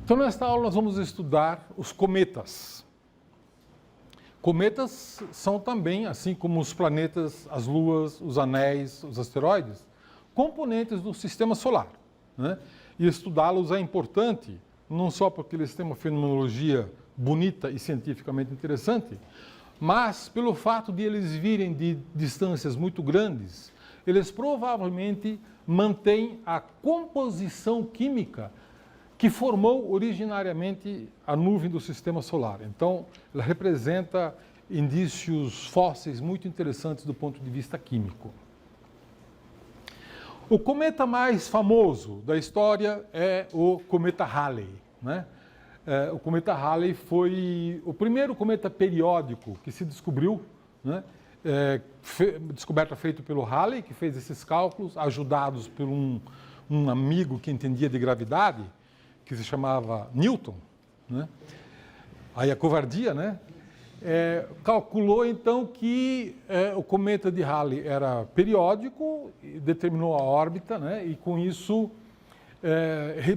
Então, nesta aula, nós vamos estudar os cometas. Cometas são também, assim como os planetas, as luas, os anéis, os asteroides, componentes do sistema solar, né? E estudá-los é importante, não só porque eles têm uma fenomenologia bonita e cientificamente interessante, mas pelo fato de eles virem de distâncias muito grandes, eles provavelmente mantêm a composição química que formou originariamente a nuvem do sistema solar. Então, ela representa indícios fósseis muito interessantes do ponto de vista químico. O cometa mais famoso da história é o cometa Halley, né? O cometa Halley foi o primeiro cometa periódico que se descobriu, né? Descoberta feita pelo Halley, que fez esses cálculos, ajudados por um amigo que entendia de gravidade, que se chamava Newton, né? Aí a covardia, né? Calculou então que o cometa de Halley era periódico, determinou a órbita, né? E com isso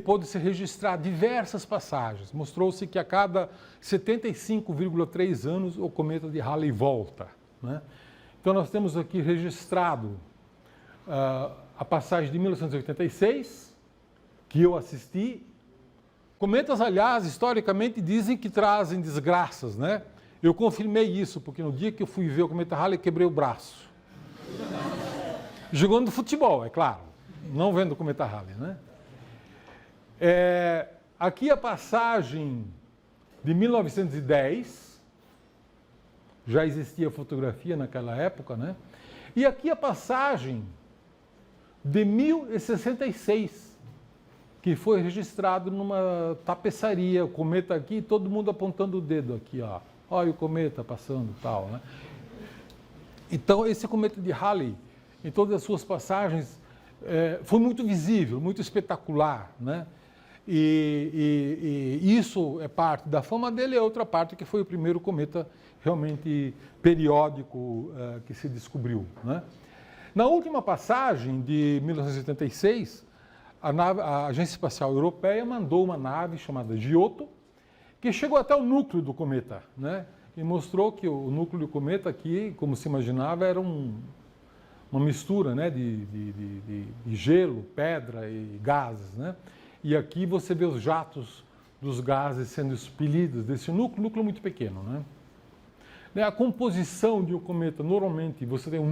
pôde-se registrar diversas passagens. Mostrou-se que a cada 75,3 anos o cometa de Halley volta, né? Então nós temos aqui registrado a passagem de 1986, que eu assisti. Cometas, aliás, historicamente dizem que trazem desgraças, né? Eu confirmei isso, porque no dia que eu fui ver o cometa Halley, quebrei o braço. Jogando futebol, é claro, não vendo o cometa Halley, né? Aqui a passagem de 1910, já existia fotografia naquela época, né? E aqui a passagem de 1066, que foi registrado numa tapeçaria, o cometa aqui, todo mundo apontando o dedo aqui, ó. Olha o cometa passando e tal, né? Então, esse cometa de Halley, em todas as suas passagens, foi muito visível, muito espetacular, né? E isso é parte da fama dele, é outra parte que foi o primeiro cometa realmente periódico que se descobriu, né? Na última passagem de 1976, a Agência Espacial Europeia mandou uma nave chamada Giotto, que chegou até o núcleo do cometa, né? E mostrou que o núcleo do cometa aqui, como se imaginava, era uma mistura, né, de gelo, pedra e gases, né? E aqui você vê os jatos dos gases sendo expelidos desse núcleo muito pequeno, né? A composição de um cometa, normalmente, você tem um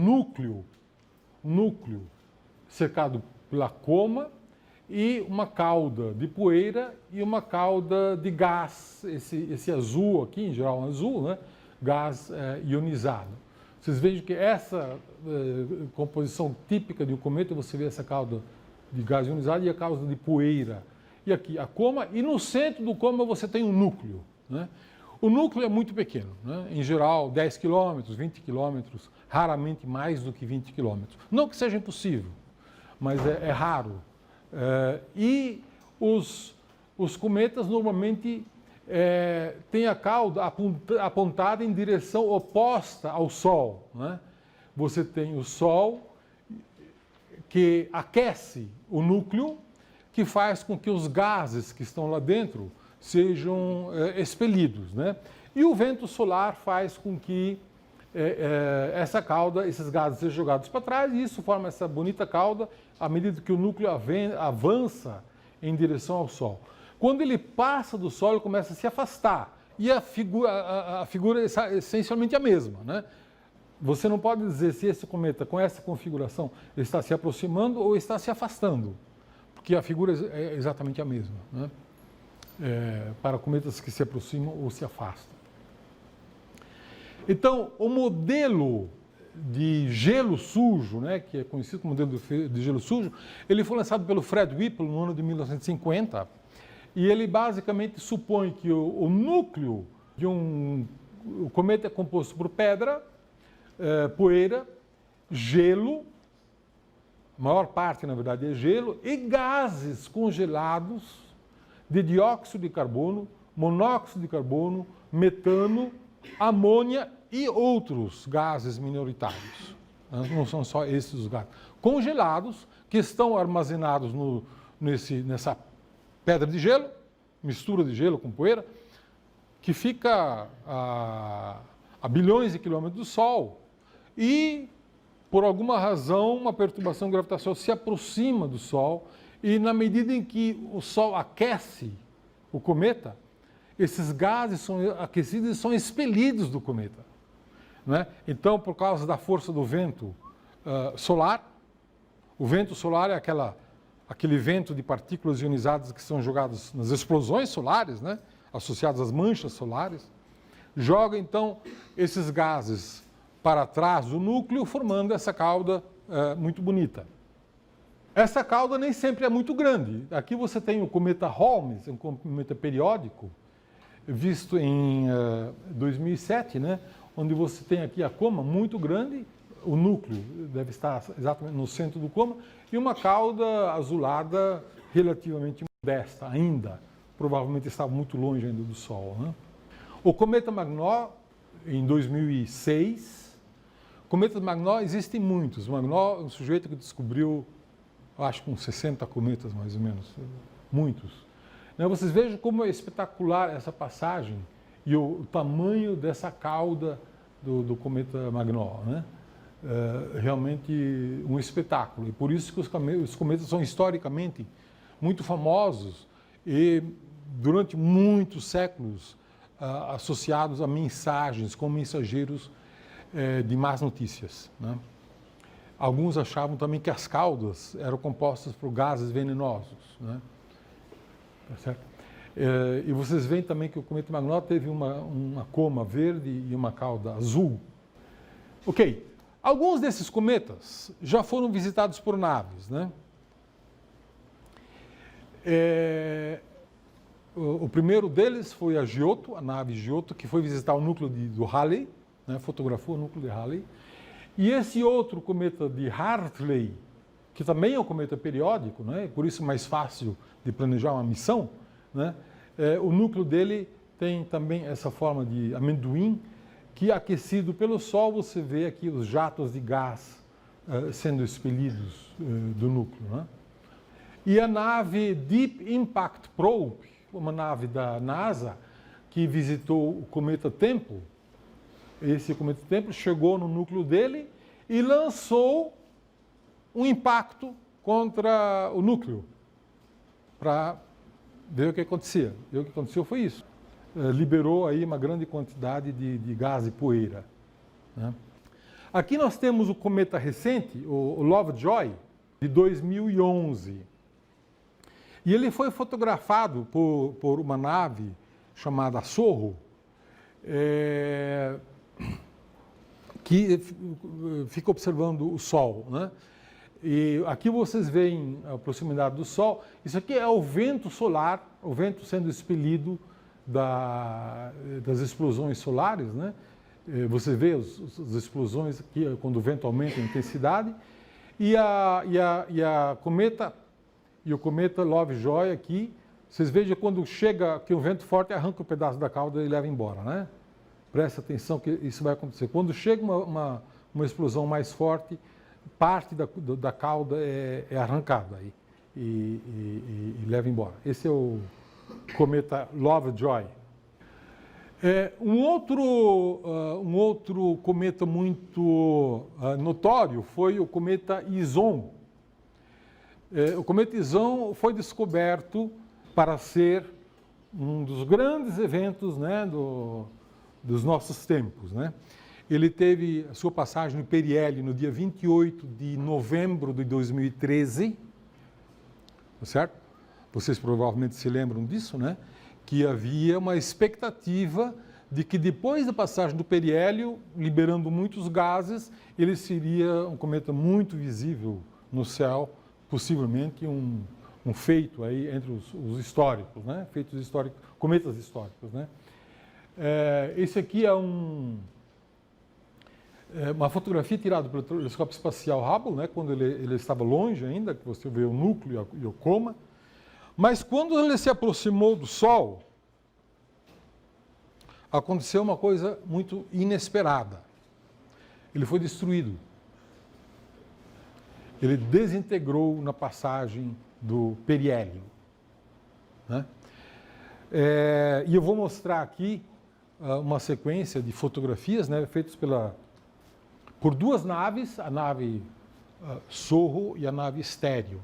núcleo cercado pela coma, e uma cauda de poeira e uma cauda de gás, esse azul aqui, em geral azul, né? Gás ionizado. Vocês vejam que essa composição típica de um cometa, você vê essa cauda de gás ionizado e a cauda de poeira. E aqui a coma, e no centro do coma você tem um núcleo, né? O núcleo é muito pequeno, né? Em geral 10 quilômetros, 20 quilômetros, raramente mais do que 20 quilômetros. Não que seja impossível, mas é raro. E os cometas normalmente têm a cauda apontada em direção oposta ao Sol, né? Você tem o Sol que aquece o núcleo, que faz com que os gases que estão lá dentro sejam expelidos, né? E o vento solar faz com que essa cauda, esses gases sejam jogados para trás, e isso forma essa bonita cauda à medida que o núcleo avança em direção ao Sol. Quando ele passa do Sol, ele começa a se afastar, e a figura é essencialmente a mesma, né? Você não pode dizer se esse cometa, com essa configuração, está se aproximando ou está se afastando, porque a figura é exatamente a mesma, né? Para cometas que se aproximam ou se afastam. Então, o modelo de gelo sujo, né, que é conhecido como modelo de gelo sujo, ele foi lançado pelo Fred Whipple no ano de 1950, e ele basicamente supõe que o núcleo de o cometa é composto por pedra, poeira, gelo, a maior parte, na verdade, é gelo, e gases congelados de dióxido de carbono, monóxido de carbono, metano, amônia e outros gases minoritários. Não são só esses os gases. Congelados, que estão armazenados nessa pedra de gelo, mistura de gelo com poeira, que fica a bilhões de quilômetros do Sol e, por alguma razão, uma perturbação gravitacional se aproxima do Sol e, na medida em que o Sol aquece o cometa, esses gases são aquecidos e são expelidos do cometa. Né? Então, por causa da força do vento solar, o vento solar é aquele vento de partículas ionizadas que são jogadas nas explosões solares, né? Associadas às manchas solares, joga então esses gases para trás do núcleo, formando essa cauda muito bonita. Essa cauda nem sempre é muito grande. Aqui você tem o cometa Holmes, um cometa periódico, visto em 2007, né? Onde você tem aqui a coma muito grande, o núcleo deve estar exatamente no centro do coma, e uma cauda azulada relativamente modesta ainda. Provavelmente estava muito longe ainda do Sol. Né? O cometa Magnó, em 2006, cometas Magnó existem muitos. Magnó é um sujeito que descobriu, acho que uns 60 cometas mais ou menos, muitos. Vocês vejam como é espetacular essa passagem e o tamanho dessa cauda do cometa Magnó. Né? Realmente um espetáculo. E por isso que os cometas são historicamente muito famosos e durante muitos séculos associados a mensagens, como mensageiros de más notícias. Né? Alguns achavam também que as caudas eram compostas por gases venenosos. Né? Tá certo? E vocês veem também que o cometa Magnó teve uma coma verde e uma cauda azul. Ok, alguns desses cometas já foram visitados por naves. Né? O primeiro deles foi a Giotto, a nave Giotto, que foi visitar o núcleo do Halley, né, fotografou o núcleo de Halley. E esse outro cometa de Hartley, que também é um cometa periódico, né, por isso é mais fácil de planejar uma missão, né, o núcleo dele tem também essa forma de amendoim, que aquecido pelo Sol você vê aqui os jatos de gás sendo expelidos do núcleo. Né. E a nave Deep Impact Probe, uma nave da NASA que visitou o cometa Tempel. Esse cometa Tempel chegou no núcleo dele e lançou um impacto contra o núcleo para ver o que acontecia. E o que aconteceu foi isso. Liberou aí uma grande quantidade de gás e poeira. Né? Aqui nós temos o cometa recente, o Lovejoy, de 2011. E ele foi fotografado por uma nave chamada Sorro, que fica observando o Sol. Né? E aqui vocês veem a proximidade do Sol. Isso aqui é o vento solar, o vento sendo expelido das explosões solares. Né? Você vê as explosões aqui quando o vento aumenta a intensidade. E o cometa Lovejoy aqui, vocês vejam quando chega aqui o vento forte, arranca um pedaço da cauda e leva embora, né? Presta atenção que isso vai acontecer. Quando chega uma explosão mais forte, parte da cauda é arrancada aí e leva embora. Esse é o cometa Lovejoy. Um outro cometa muito notório foi o cometa Ison. O cometa Ison foi descoberto para ser um dos grandes eventos, né, dos nossos tempos. Né? Ele teve a sua passagem no periélio no dia 28 de novembro de 2013, certo? Vocês provavelmente se lembram disso, né? Que havia uma expectativa de que depois da passagem do periélio, liberando muitos gases, ele seria um cometa muito visível no céu, possivelmente um feito aí entre os históricos, né? Feitos históricos, cometas históricos, né? Esse aqui é uma fotografia tirada pelo telescópio espacial Hubble, né? Quando ele estava longe ainda, que você vê o núcleo e o coma. Mas quando ele se aproximou do Sol, aconteceu uma coisa muito inesperada. Ele foi destruído. Ele desintegrou na passagem do periélio. Né? E eu vou mostrar aqui uma sequência de fotografias, né, feitas por duas naves, a nave Sorro e a nave Estéreo.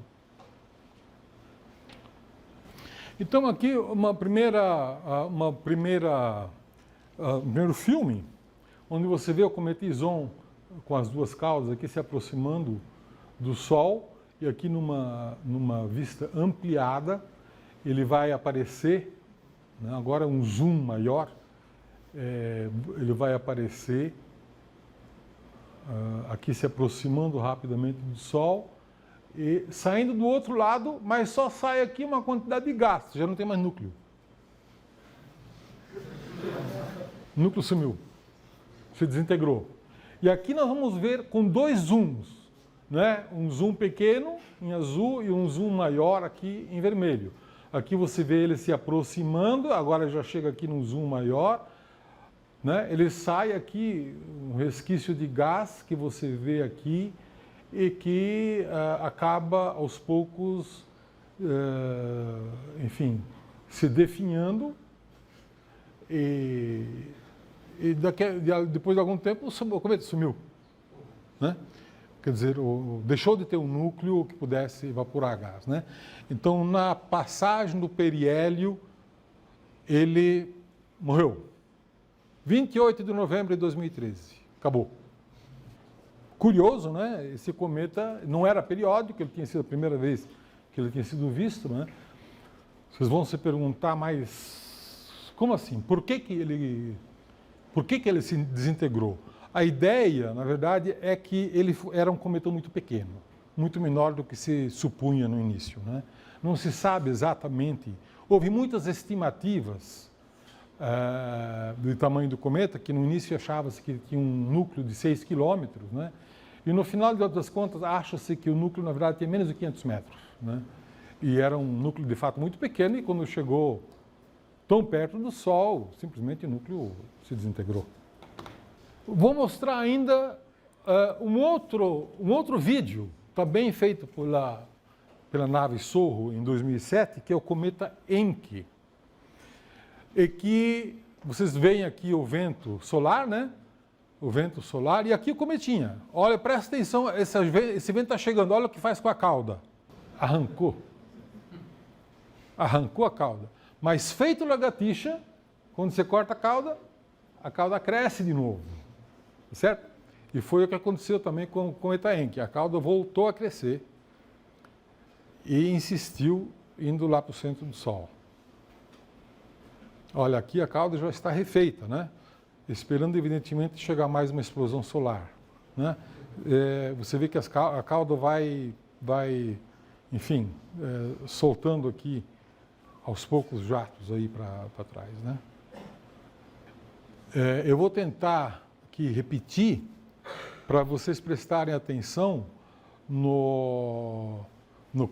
Então aqui um primeiro filme, onde você vê o cometa Ison com as duas caudas aqui se aproximando do Sol, e aqui numa vista ampliada, ele vai aparecer, né, agora um zoom maior, ele vai aparecer aqui se aproximando rapidamente do Sol, e saindo do outro lado, mas só sai aqui uma quantidade de gás, já não tem mais núcleo. O núcleo sumiu, se desintegrou. E aqui nós vamos ver com dois zooms, né? Um zoom pequeno em azul e um zoom maior aqui em vermelho. Aqui você vê ele se aproximando, agora já chega aqui num zoom maior, né? Ele sai aqui, um resquício de gás que você vê aqui, e que acaba aos poucos, enfim, se definhando, e depois de algum tempo o cometa sumiu, né? Quer dizer, deixou de ter um núcleo que pudesse evaporar gás, né? Então, na passagem do periélio, ele morreu. 28 de novembro de 2013, acabou. Curioso, né? Esse cometa não era periódico, ele tinha sido a primeira vez que ele tinha sido visto, né? Vocês vão se perguntar, mas como assim? Por que ele se desintegrou? A ideia, na verdade, é que ele era um cometa muito pequeno, muito menor do que se supunha no início, né? Não se sabe exatamente. Houve muitas estimativas do tamanho do cometa, que no início achava-se que tinha um núcleo de 6 quilômetros, né? E no final das contas, acha-se que o núcleo, na verdade, tinha menos de 500 metros, né? E era um núcleo, de fato, muito pequeno, e quando chegou tão perto do Sol, simplesmente o núcleo se desintegrou. Vou mostrar ainda um outro vídeo, também feito pela nave Sorro em 2007, que é o cometa Encke. E que vocês veem aqui o vento solar, né? O vento solar, e aqui o cometinha. Olha, presta atenção, esse vento está chegando, olha o que faz com a cauda. Arrancou a cauda. Mas feito lagartixa, quando você corta a cauda cresce de novo, certo? E foi o que aconteceu também com o cometa Encke. A cauda voltou a crescer e insistiu indo lá para o centro do Sol. Olha, aqui a cauda já está refeita, né? Esperando, evidentemente, chegar mais uma explosão solar, né? Você vê que a cauda vai enfim, soltando aqui aos poucos jatos aí para trás, né? Eu vou tentar aqui repetir para vocês prestarem atenção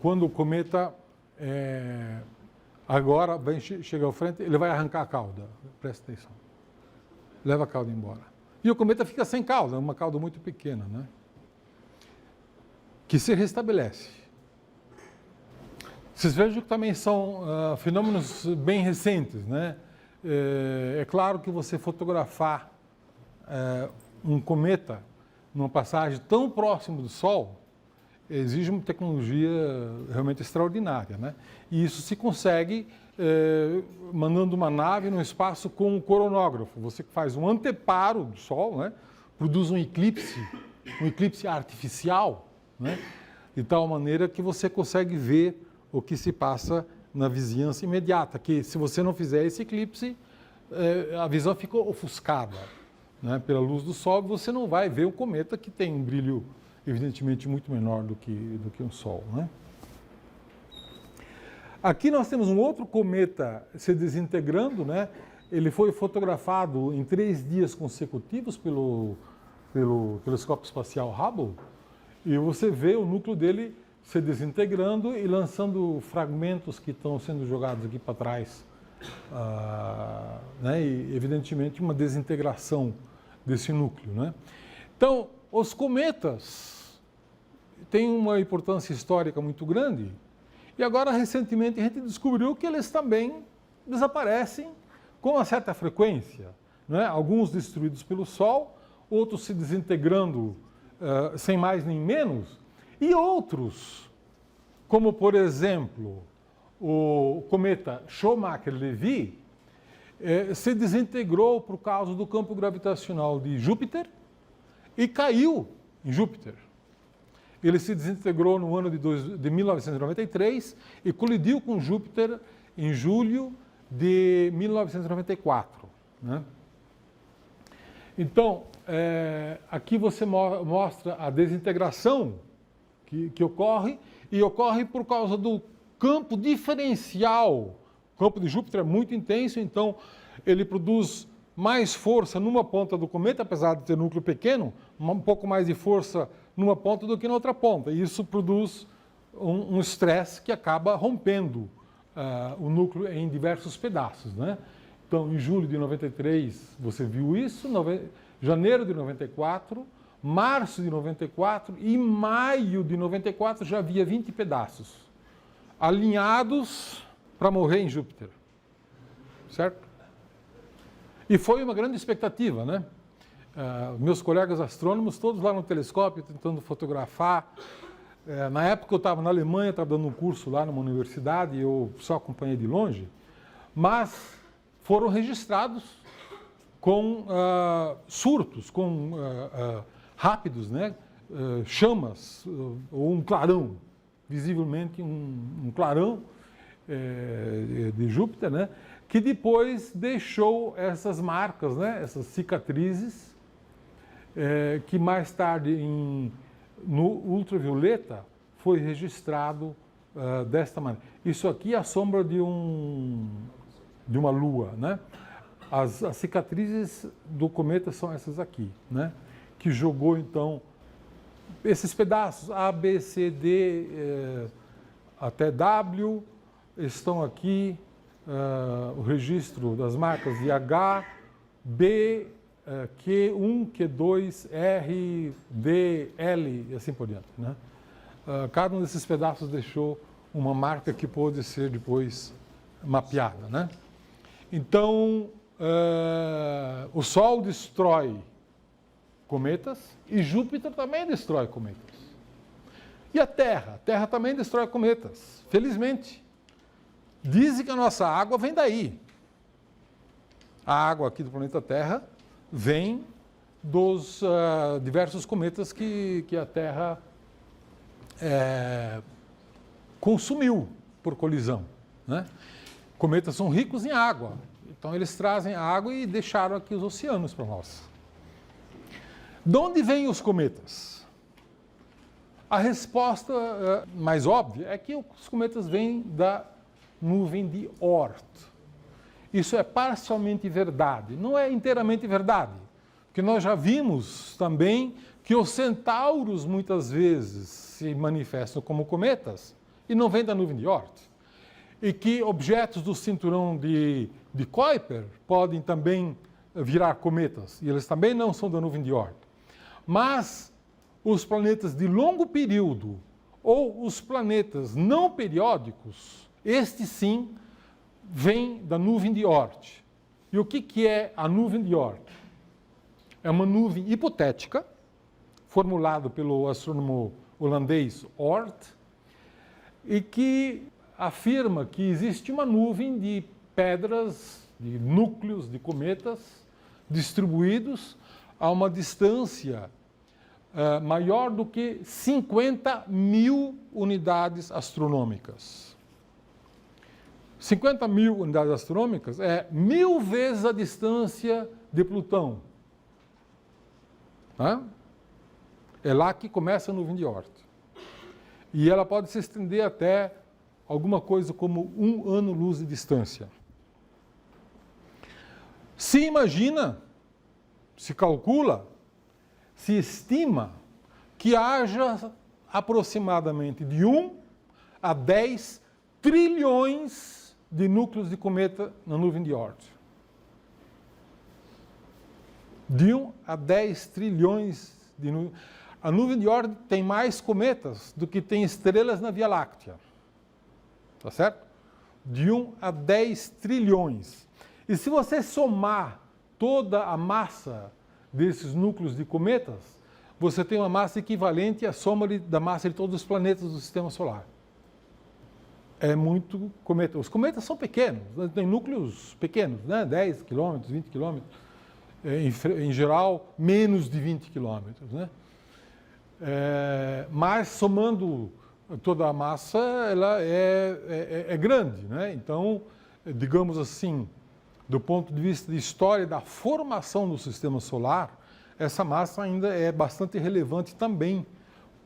quando o cometa agora vai chegar ao frente, ele vai arrancar a cauda. Presta atenção. Leva a cauda embora. E o cometa fica sem cauda, uma cauda muito pequena, né? Que se restabelece. Vocês vejam que também são fenômenos bem recentes, né? É claro que você fotografar um cometa numa passagem tão próximo do Sol exige uma tecnologia realmente extraordinária, né? E isso se consegue mandando uma nave no espaço com um coronógrafo. Você faz um anteparo do Sol, né? Produz um eclipse artificial, né? De tal maneira que você consegue ver o que se passa na vizinhança imediata, que se você não fizer esse eclipse, a visão fica ofuscada, né? Pela luz do Sol, você não vai ver o cometa, que tem um brilho evidentemente muito menor do que um Sol, né? Aqui nós temos um outro cometa se desintegrando, né? Ele foi fotografado em 3 dias consecutivos pelo telescópio espacial Hubble, e você vê o núcleo dele se desintegrando e lançando fragmentos que estão sendo jogados aqui para trás, né? E evidentemente uma desintegração desse núcleo, né? Então, os cometas têm uma importância histórica muito grande, e agora recentemente a gente descobriu que eles também desaparecem com uma certa frequência, não é? Alguns destruídos pelo Sol, outros se desintegrando sem mais nem menos, e outros, como por exemplo o cometa Shoemaker-Levy, se desintegrou por causa do campo gravitacional de Júpiter e caiu em Júpiter. Ele se desintegrou no ano de 1993 e colidiu com Júpiter em julho de 1994. Né? Então, aqui você mostra a desintegração que ocorre, e ocorre por causa do campo diferencial. O campo de Júpiter é muito intenso, então ele produz mais força numa ponta do cometa, apesar de ter núcleo pequeno, um pouco mais de força numa ponta do que na outra ponta. E isso produz um estresse que acaba rompendo o núcleo em diversos pedaços, né? Então, em julho de 93, você viu isso, janeiro de 94, março de 94 e maio de 94 já havia 20 pedaços alinhados para morrer em Júpiter, certo? E foi uma grande expectativa, né? Meus colegas astrônomos, todos lá no telescópio, tentando fotografar. Na época eu estava na Alemanha, estava dando um curso lá numa universidade, eu só acompanhei de longe, mas foram registrados com surtos, com rápidos, né? Chamas, ou um clarão, visivelmente um clarão de Júpiter, né? Que depois deixou essas marcas, né? Essas cicatrizes, que mais tarde no ultravioleta foi registrado desta maneira. Isso aqui é a sombra de uma lua, né? As cicatrizes do cometa são essas aqui, né? Que jogou então esses pedaços A, B, C, D até W estão aqui, o registro das marcas de H, B, Q1, Q2, R, D, L e assim por diante, né? Cada um desses pedaços deixou uma marca que pôde ser depois mapeada, né? Então, o Sol destrói cometas e Júpiter também destrói cometas. E a Terra também destrói cometas, felizmente. Dizem que a nossa água vem daí. A água aqui do planeta Terra vem dos diversos cometas que a Terra consumiu por colisão, né? Cometas são ricos em água, então eles trazem a água e deixaram aqui os oceanos para nós. De onde vêm os cometas? A resposta mais óbvia é que os cometas vêm da nuvem de Oort. Isso é parcialmente verdade, não é inteiramente verdade, porque nós já vimos também que os centauros muitas vezes se manifestam como cometas e não vêm da nuvem de Oort, e que objetos do cinturão de Kuiper podem também virar cometas, e eles também não são da nuvem de Oort. Mas os planetas de longo período ou os planetas não periódicos, estes sim vêm da nuvem de Oort. E o que é a nuvem de Oort? É uma nuvem hipotética, formulada pelo astrônomo holandês Oort, e que afirma que existe uma nuvem de pedras, de núcleos de cometas distribuídos a uma distância maior do que 50 mil unidades astronômicas. 50 mil unidades astronômicas é 1000 vezes a distância de Plutão. É lá que começa a nuvem de Oort. E ela pode se estender até alguma coisa como 1 ano-luz de distância. Se imagina, se calcula, se estima que haja aproximadamente de 1 a 10 trilhões de núcleos de cometa na nuvem de Oort. De 1 a 10 trilhões de núcleos. A nuvem de Oort tem mais cometas do que tem estrelas na Via Láctea. Tá certo? de 1 a 10 trilhões. E se você somar toda a massa desses núcleos de cometas, você tem uma massa equivalente à soma da massa de todos os planetas do Sistema Solar. É muito cometa. Os cometas são pequenos, têm núcleos pequenos, né? 10 quilômetros, 20 quilômetros. Em geral, menos de 20 quilômetros, né? Mas, somando toda a massa, ela é grande, né? Então, digamos assim, do ponto de vista de história da formação do Sistema Solar, essa massa ainda é bastante relevante também,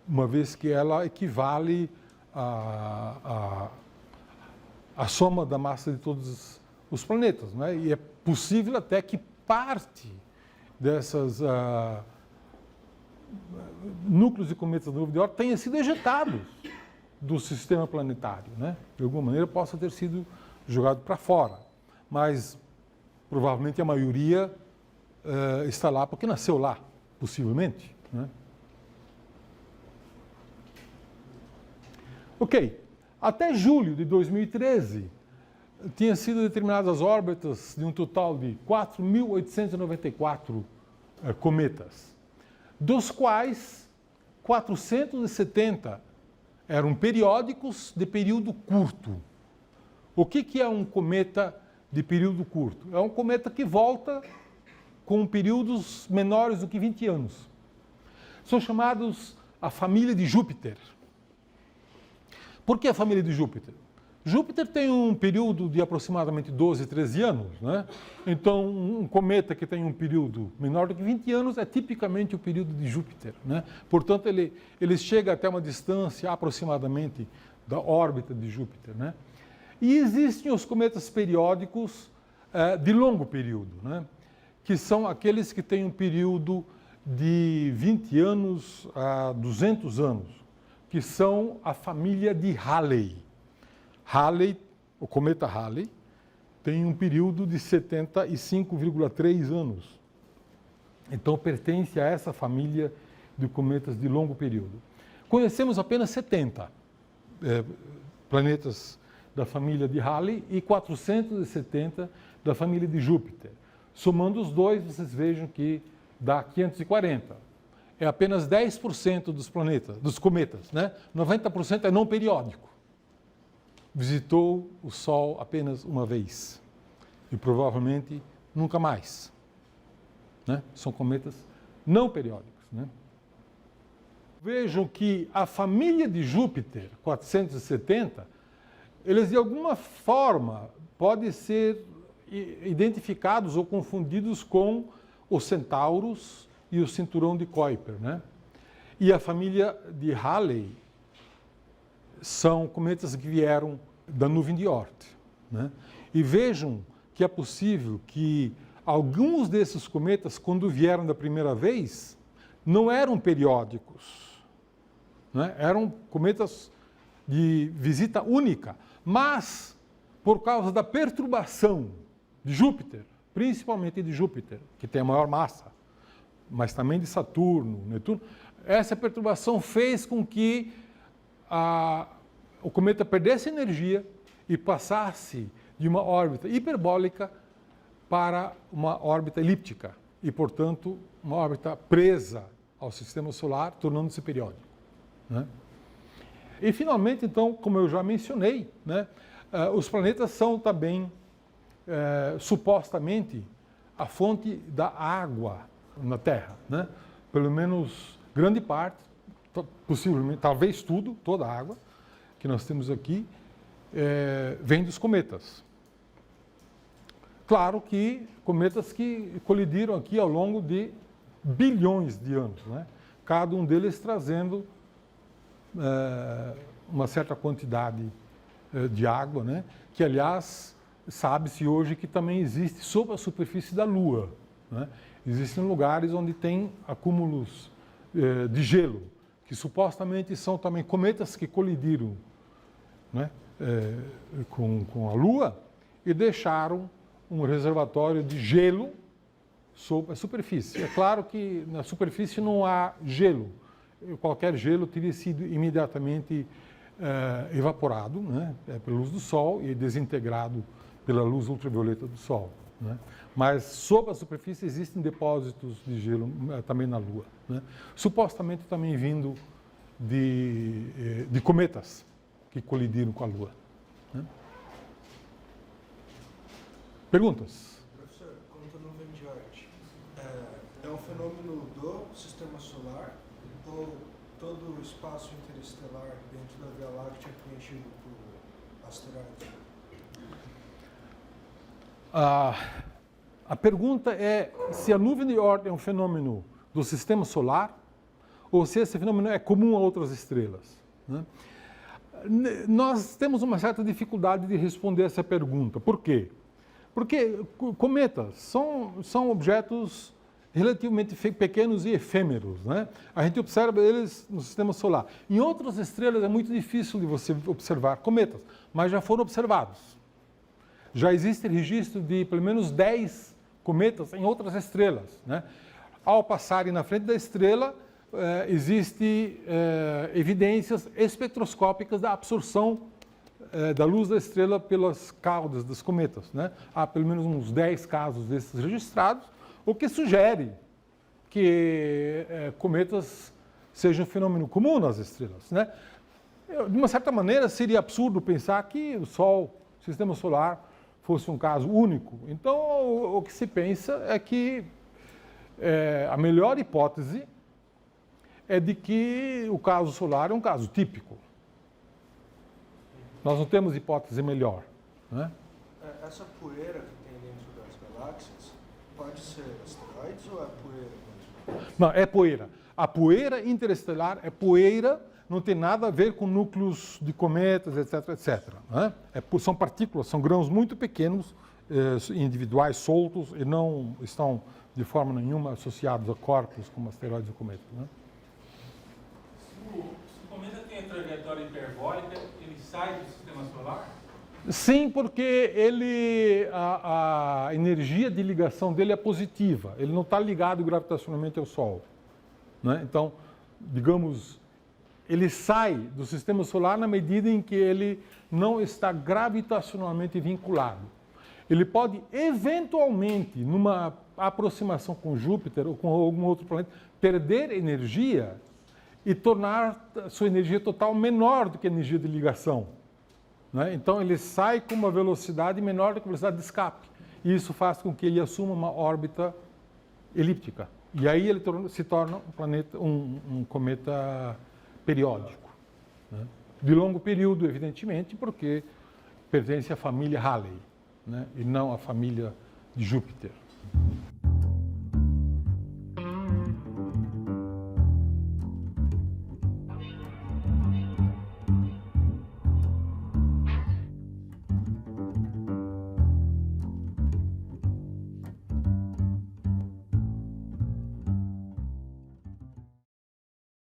uma vez que ela equivale à soma da massa de todos os planetas, né? E é possível até que parte dessas núcleos de cometas da nuvem de Oort tenha sido ejetados do sistema planetário, né? De alguma maneira possa ter sido jogado para fora, mas provavelmente a maioria está lá porque nasceu lá, possivelmente, né? Ok, até julho de 2013, tinham sido determinadas órbitas de um total de 4.894 cometas, dos quais 470 eram periódicos de período curto. O que é um cometa de período curto? É um cometa que volta com períodos menores do que 20 anos. São chamados a família de Júpiter. Por que a família de Júpiter? Júpiter tem um período de aproximadamente 12, 13 anos, né? Então, um cometa que tem um período menor do que 20 anos é tipicamente o período de Júpiter, né? Portanto, ele chega até uma distância aproximadamente da órbita de Júpiter, né? E existem os cometas periódicos de longo período, né? Que são aqueles que têm um período de 20 anos a 200 anos, que são a família de Halley. Halley, o cometa Halley, tem um período de 75,3 anos. Então, pertence a essa família de cometas de longo período. Conhecemos apenas 70 planetas da família de Halley e 470 da família de Júpiter. Somando os dois, vocês vejam que dá 540. É apenas 10% dos planetas, dos cometas, né? 90% é não periódico. Visitou o Sol apenas uma vez e provavelmente nunca mais, né? São cometas não periódicos, né? Vejam que a família de Júpiter, 470, eles de alguma forma podem ser identificados ou confundidos com os centauros e o cinturão de Kuiper, né? E a família de Halley são cometas que vieram da nuvem de Oort, né? E vejam que é possível que alguns desses cometas, quando vieram da primeira vez, não eram periódicos, né? Eram cometas de visita única, mas por causa da perturbação de Júpiter, principalmente de Júpiter, que tem a maior massa, mas também de Saturno, Netuno, essa perturbação fez com que o cometa perdesse energia e passasse de uma órbita hiperbólica para uma órbita elíptica e, portanto, uma órbita presa ao sistema solar, tornando-se periódico, né? E, finalmente, então, como eu já mencionei, né, os planetas são também, supostamente, a fonte da água na Terra, né? Pelo menos grande parte, possivelmente, talvez tudo, toda a água que nós temos aqui, vem dos cometas. Claro que cometas que colidiram aqui ao longo de bilhões de anos, né? Cada um deles trazendo uma certa quantidade de água, né? Que, aliás, sabe-se hoje que também existe sob a superfície da Lua, né? Existem lugares onde tem acúmulos de gelo, que supostamente são também cometas que colidiram, né, com a Lua e deixaram um reservatório de gelo sob a superfície. É claro que na superfície não há gelo. Qualquer gelo teria sido imediatamente evaporado, né, pela luz do Sol e desintegrado pela luz ultravioleta do Sol, né? Mas sob a superfície existem depósitos de gelo também na Lua, né? Supostamente também vindo de cometas que colidiram com a Lua, né? Perguntas? Professor, quanto à nuvem de Oort, é um fenômeno do Sistema Solar ou todo o espaço interestelar dentro da Via Láctea é preenchido por asteroides? A pergunta é se a nuvem de Oort é um fenômeno do Sistema Solar ou se esse fenômeno é comum a outras estrelas, né? Nós temos uma certa dificuldade de responder essa pergunta. Por quê? Porque cometas são objetos relativamente pequenos e efêmeros, né? A gente observa eles no Sistema Solar. Em outras estrelas é muito difícil de você observar cometas, mas já foram observados. Já existe registro de pelo menos 10 cometas em outras estrelas, né? Ao passarem na frente da estrela, existem evidências espectroscópicas da absorção da luz da estrela pelas caudas dos cometas, né? Há pelo menos uns 10 casos desses registrados, o que sugere que cometas sejam um fenômeno comum nas estrelas, né? De uma certa maneira, seria absurdo pensar que o Sol, o Sistema Solar, fosse um caso único. Então, o que se pensa é que a melhor hipótese é de que o caso solar é um caso típico. Nós não temos hipótese melhor, né? Essa poeira que tem dentro das galáxias pode ser asteroides ou é poeira mesmo? Não, é poeira. A poeira interestelar é poeira, não tem nada a ver com núcleos de cometas, etc, etc, né? São partículas, são grãos muito pequenos, individuais, soltos, e não estão de forma nenhuma associados a corpos como asteroides e cometas, né? Se o cometa tem a trajetória hiperbólica, ele sai do Sistema Solar? Sim, porque a energia de ligação dele é positiva. Ele não está ligado gravitacionalmente ao Sol, né? Então, digamos, ele sai do Sistema Solar na medida em que ele não está gravitacionalmente vinculado. Ele pode, eventualmente, numa aproximação com Júpiter ou com algum outro planeta, perder energia e tornar a sua energia total menor do que a energia de ligação, né? Então, ele sai com uma velocidade menor do que a velocidade de escape. E isso faz com que ele assuma uma órbita elíptica. E aí ele se torna um cometa periódico, né? De longo período, evidentemente, porque pertence à família Halley, né? E não à família de Júpiter.